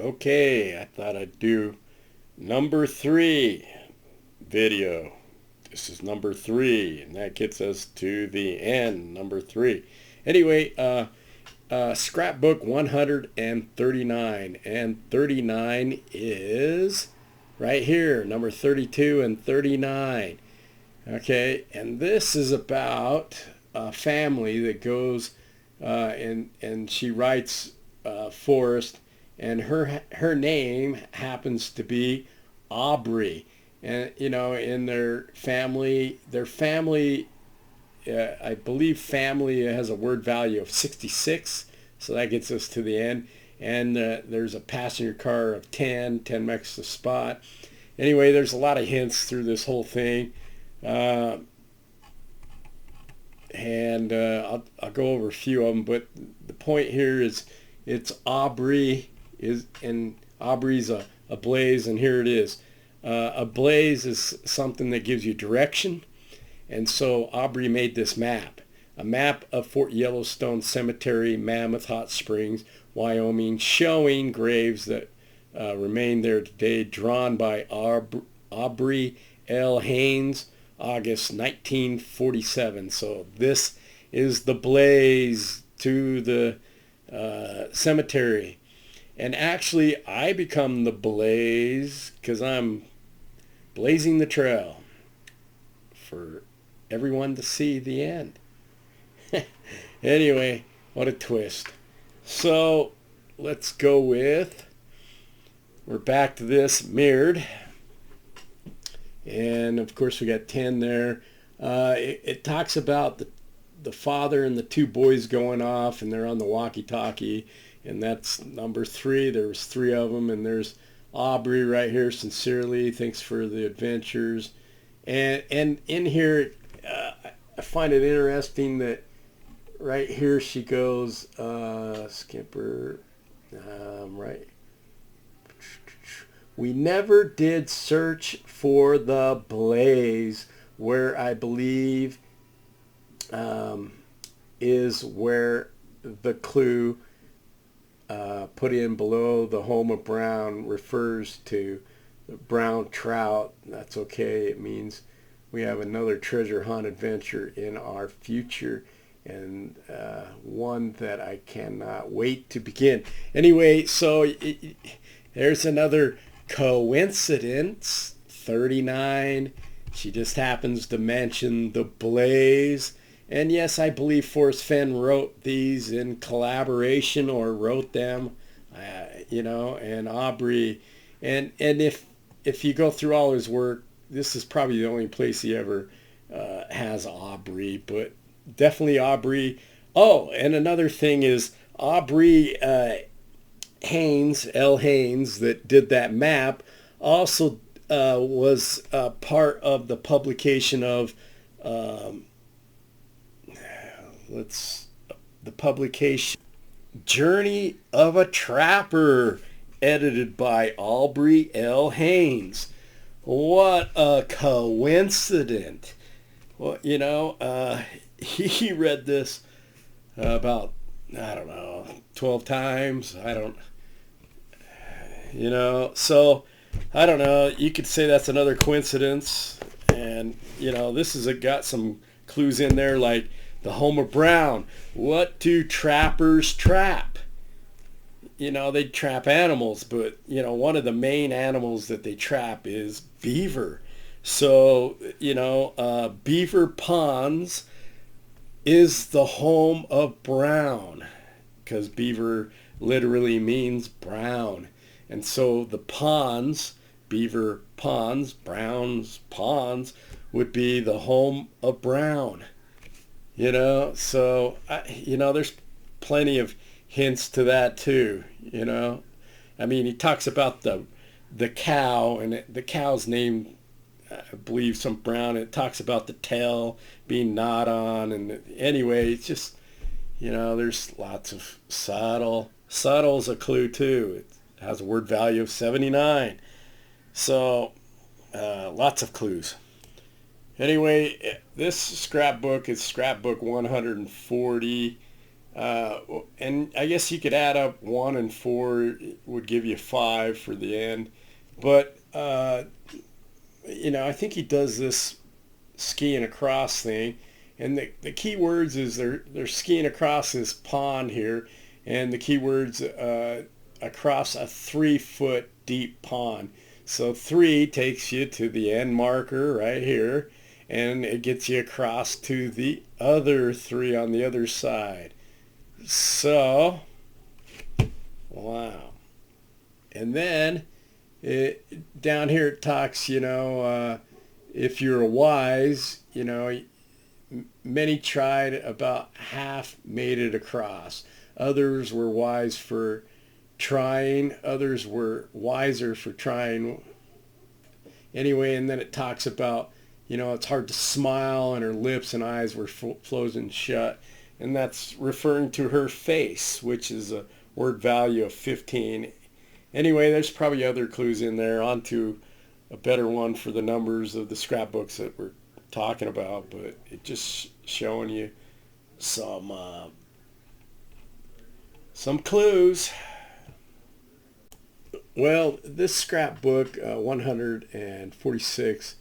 Okay, I thought I'd do number 3 video. This is number 3, and that gets us to the end, number 3. Anyway, scrapbook 139, and 39 is right here, number 32 and 39. Okay, and this is about a family that goes and she writes Forrest, and her name happens to be Aubrey. And in their family, I believe family has a word value of 66, so that gets us to the end. And there's a passenger car of 10 makes the spot. Anyway, there's a lot of hints through this whole thing. I'll go over a few of them, but the point here is it's Aubrey and Aubrey's a blaze, and here it is. A blaze is something that gives you direction, and so Aubrey made this map, a map of Fort Yellowstone Cemetery, Mammoth Hot Springs, Wyoming, showing graves that remain there today, drawn by Aubrey L. Haynes, August 1947. So this is the blaze to the cemetery. And actually, I become the blaze because I'm blazing the trail for everyone to see the end. Anyway, what a twist. So let's go with, we're back to this mirrored. And of course we got 10 there. It talks about the father and the two boys going off, and they're on the walkie-talkie, and that's number 3. There was 3 of them, and there's Aubrey right here. Sincerely, thanks for the adventures. And in here, I find it interesting that right here she goes, Skipper, right. We never did search for the blaze, where I believe is where the clue put in below the home of Brown refers to brown trout. That's okay. It means we have another treasure hunt adventure in our future, and one that I cannot wait to begin. Anyway, so there's another coincidence. 39, she just happens to mention the blaze. And yes, I believe Forrest Fenn wrote these in collaboration, or wrote them, and Aubrey. And if you go through all his work, this is probably the only place he ever has Aubrey, but definitely Aubrey. Oh, and another thing is Aubrey Haynes, L. Haynes, that did that map, also was part of the publication of the publication Journey of a Trapper, edited by Aubrey L. Haynes. What a coincidence. Well, he read this about, I don't know, 12 times. So I don't know. You could say that's another coincidence. And, this has got some clues in there, like the home of Brown. What do trappers trap? They trap animals, but, one of the main animals that they trap is beaver. So, Beaver Ponds is the home of Brown, because beaver literally means brown. And so the ponds, Beaver Ponds, Brown's Ponds, would be the home of Brown. So, there's plenty of hints to that too, I mean, he talks about the cow, and the cow's name, I believe, some Brown. It talks about the tail being gnawed on, and anyway, it's just, there's lots of subtle. Subtle's a clue too. It has a word value of 79. So, lots of clues. Anyway, this scrapbook is scrapbook 140, And I guess you could add up 1 and 4 would give you 5 for the end. But, I think he does this skiing across thing. And the key words is they're skiing across this pond here. And the key words across a 3-foot deep pond. So 3 takes you to the end marker right here. And it gets you across to the other 3 on the other side. So, wow. And then down here it talks, if you're wise, many tried, about half made it across. Others were wise for trying. Others were wiser for trying. Anyway, and then it talks about, it's hard to smile and her lips and eyes were frozen shut. And that's referring to her face, which is a word value of 15. Anyway, there's probably other clues in there. On to a better one for the numbers of the scrapbooks that we're talking about, but it's just showing you some clues. Well, this scrapbook 146,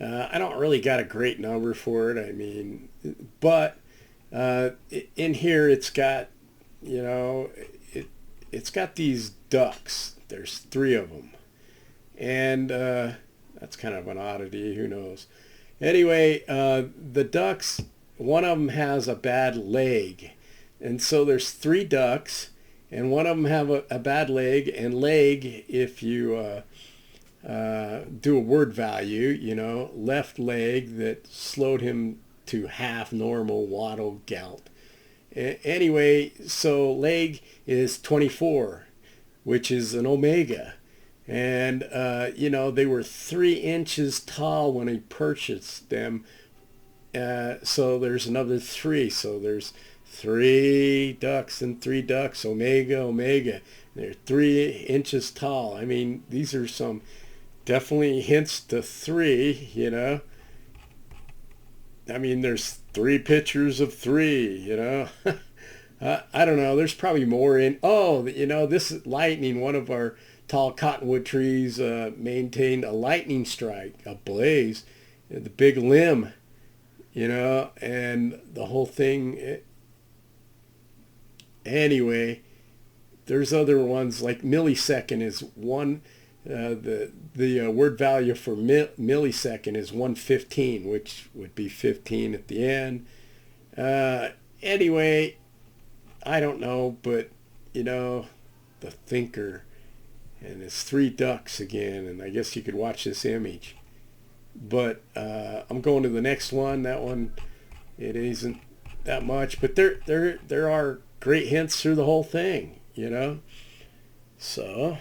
I don't really got a great number for it. I mean, but in here it's got, it's got these ducks. There's 3 of them, and that's kind of an oddity. Who knows? Anyway, the ducks, one of them has a bad leg, and so there's 3 ducks, and one of them have a bad leg. And leg, if you do a word value, left leg that slowed him to half normal waddle galt. Anyway, so leg is 24, which is an omega. And, they were 3 inches tall when he purchased them. So there's another 3. So there's 3 ducks and 3 ducks, omega, omega. They're 3 inches tall. I mean, these are some definitely hints to 3. I mean, there's 3 pictures of 3, I don't know. There's probably more in. Oh, this is lightning. One of our tall cottonwood trees maintained a lightning strike, a blaze, the big limb, and the whole thing. Anyway, there's other ones like millisecond is one. The word value for millisecond is 115, which would be 15 at the end. Anyway, I don't know, but the thinker, and it's 3 ducks again, and I guess you could watch this image. But I'm going to the next one. That one, it isn't that much, but there are great hints through the whole thing, So.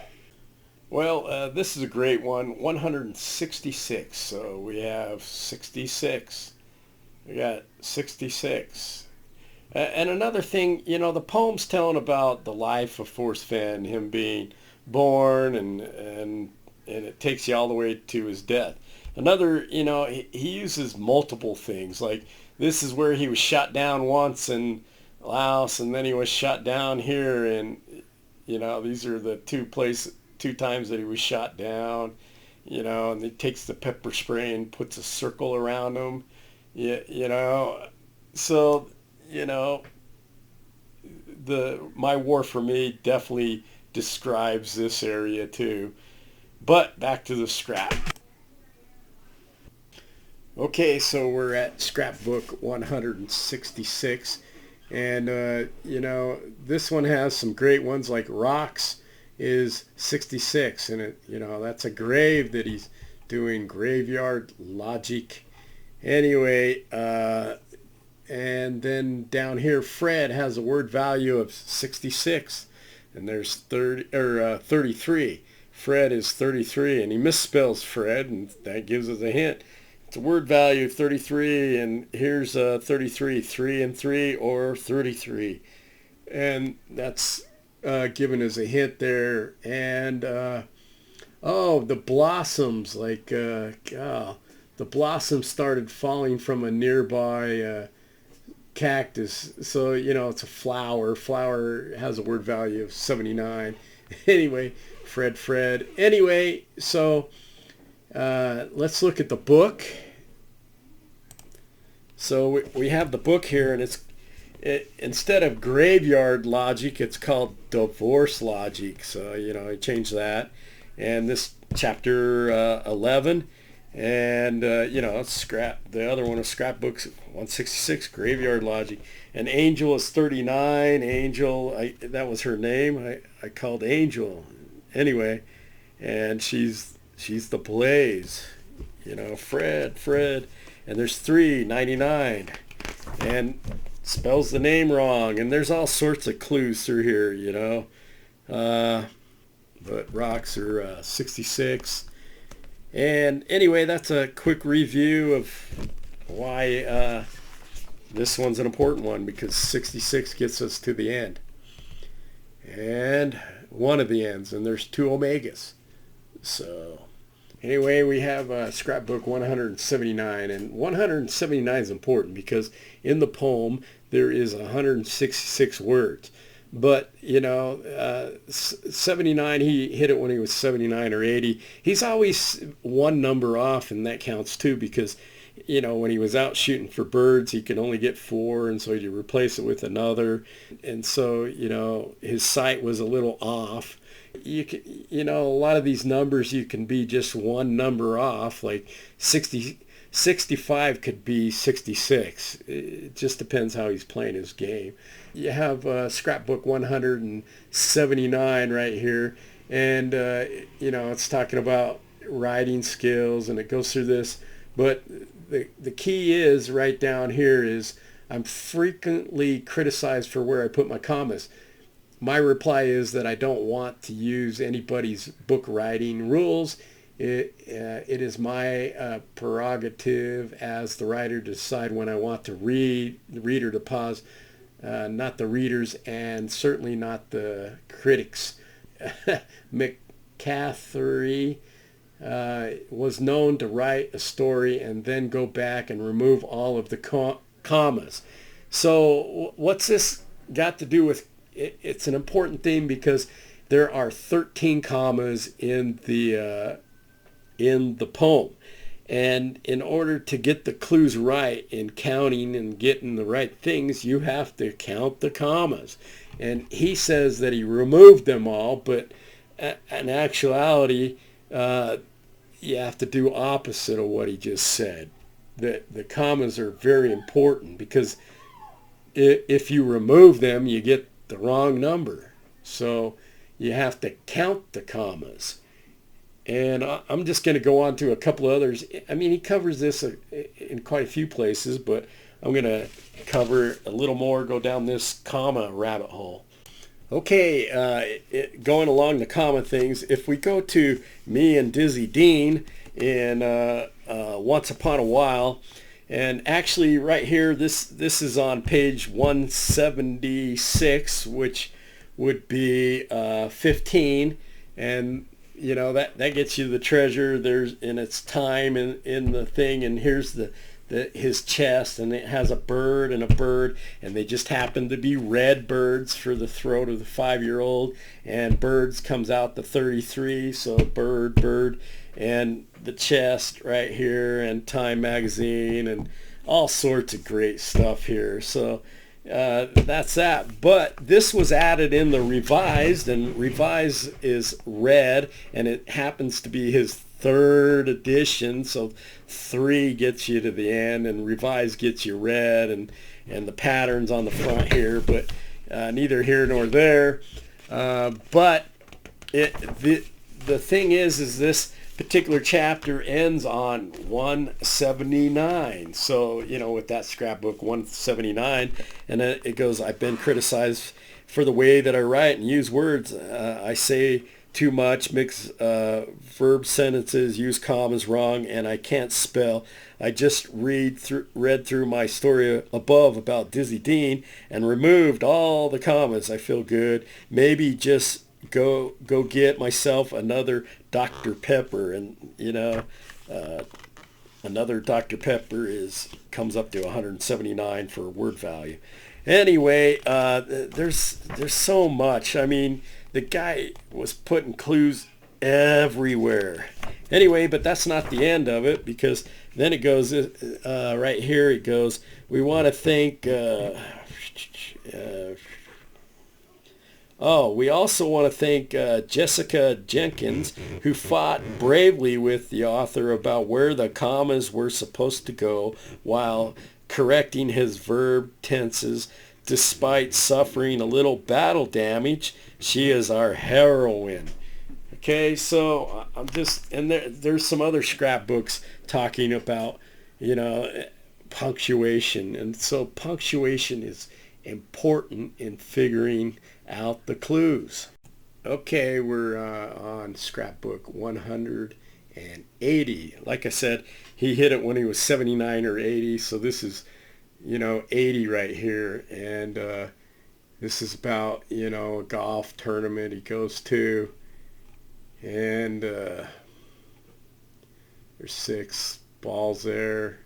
Well, this is a great one, 166. So we have 66. We got 66. And another thing, the poem's telling about the life of Forrest Fenn, him being born, and it takes you all the way to his death. Another, he uses multiple things. Like this is where he was shot down once in Laos, and then he was shot down here, and these are the 2 times that he was shot down, and he takes the pepper spray and puts a circle around him, so, My War for Me definitely describes this area too. But back to the scrap. Okay, so we're at scrapbook 166, and, this one has some great ones like rocks is 66, and that's a grave that he's doing, graveyard logic. Anyway, and then down here Fred has a word value of 66, and there's 33. Fred is 33, and he misspells Fred, and that gives us a hint. It's a word value of 33, and here's 33, 3 and 3, or 33, and that's given as a hint there. And the blossoms, like the blossoms started falling from a nearby cactus. So, it's a flower. Flower has a word value of 79. Anyway, Fred. Anyway, so let's look at the book. So we have the book here, and instead of graveyard logic, it's called divorce logic. So, I changed that. And this chapter 11, and, the other one is Scrapbooks 166, graveyard logic. And Angel is 39. Angel, that was her name. I called Angel. Anyway, and she's the Blaze. Fred. And there's 399. And spells the name wrong. And there's all sorts of clues through here, but rocks are 66. And anyway, that's a quick review of why this one's an important one, because 66 gets us to the end. And one of the ends, and there's 2 omegas. So anyway, we have Scrapbook 179, and 179 is important because in the poem there is 166 words. But, 79, he hit it when he was 79 or 80. He's always one number off, and that counts too, because, when he was out shooting for birds, he could only get 4, and so he'd replace it with another. And so, his sight was a little off. You can, a lot of these numbers, you can be just one number off, like 65 could be 66. It just depends how he's playing his game. You have Scrapbook 179 right here, and it's talking about writing skills, and it goes through this. But the key is right down here is I'm frequently criticized for where I put my commas. My reply is that I don't want to use anybody's book writing rules. It is my prerogative as the writer to decide when I want to read, the reader to pause, not the readers, and certainly not the critics. McCaffrey was known to write a story and then go back and remove all of the commas. So what's this got to do with it? It's an important thing because there are 13 commas in the poem. And in order to get the clues right in counting and getting the right things, you have to count the commas. And he says that he removed them all, but in actuality, you have to do opposite of what he just said. The commas are very important because if you remove them, you get the wrong number. So you have to count the commas. And I'm just going to go on to a couple of others. I mean, he covers this in quite a few places, but I'm going to cover a little more, go down this comma rabbit hole. Okay, going along the comma things, if we go to me and Dizzy Dean in Once Upon a While, and actually right here, this is on page 176, which would be 15, and that gets you the treasure. There's in its time in the thing, and here's his chest, and it has a bird and a bird, and they just happen to be red birds for the throat of the 5-year-old, and birds comes out the 33, so bird, and the chest right here, and Time magazine, and all sorts of great stuff here. So that's that. But this was added in the revised, and revised is red, and it happens to be his 3rd edition. So 3 gets you to the end, and revised gets you red, and the patterns on the front here. But neither here nor there. But the thing is this particular chapter ends on 179. So, with that Scrapbook 179, and then it goes, I've been criticized for the way that I write and use words. I say too much, mix verb sentences, use commas wrong, and I can't spell. I just read through my story above about Dizzy Dean and removed all the commas. I feel good. Maybe just go get myself another Dr. Pepper, and Another Dr. Pepper comes up to 179 for word value. Anyway, there's so much. I mean, the guy was putting clues everywhere. Anyway, but that's not the end of it, because then it goes right here. It goes, we want to thank. We also want to thank Jessica Jenkins, who fought bravely with the author about where the commas were supposed to go while correcting his verb tenses. Despite suffering a little battle damage, she is our heroine. Okay, so I'm just, and there's some other scrapbooks talking about, punctuation. And so punctuation is important in figuring out the clues. Okay, we're on scrapbook 180. Like I said, he hit it when he was 79 or 80, so this is 80 right here. And this is about a golf tournament he goes to, and there's 6 balls there,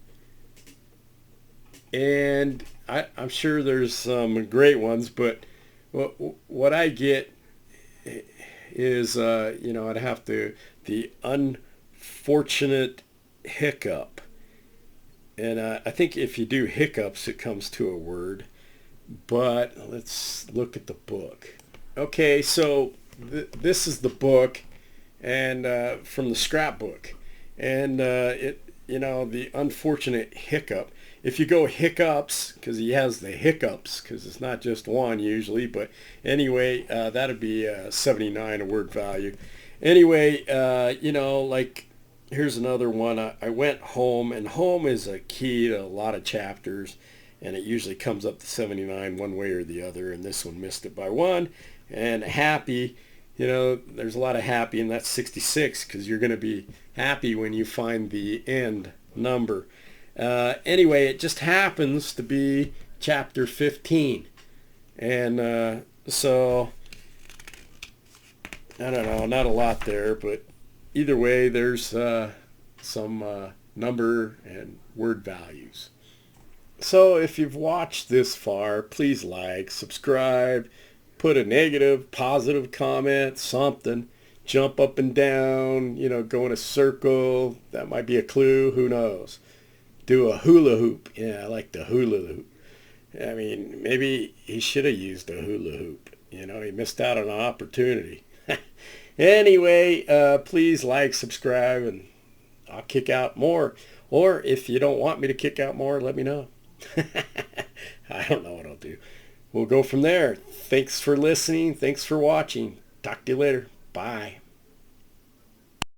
and I'm sure there's some great ones, but what I get is I'd have to, the unfortunate hiccup. And I think if you do hiccups, it comes to a word. But let's look at the book. Okay, so this is the book, and from the scrapbook. And the unfortunate hiccup. If you go hiccups, because he has the hiccups, because it's not just one usually. But anyway, that'd be 79 a word value. Anyway, like, here's another one. I went home, and home is a key to a lot of chapters, and it usually comes up to 79 one way or the other, and this one missed it by 1. And happy, there's a lot of happy, and that's 66, because you're going to be happy when you find the end number. Anyway, it just happens to be chapter 15. And so, I don't know, not a lot there, but either way, there's some number and word values. So if you've watched this far, please like, subscribe, put a negative, positive comment, something. Jump up and down, go in a circle. That might be a clue. Who knows? Do a hula hoop. Yeah, I like the hula hoop. I mean, maybe he should have used a hula hoop. He missed out on an opportunity. Anyway, please like, subscribe, and I'll kick out more. Or if you don't want me to kick out more, let me know. I don't know what I'll do. We'll go from there. Thanks for listening. Thanks for watching. Talk to you later. Bye.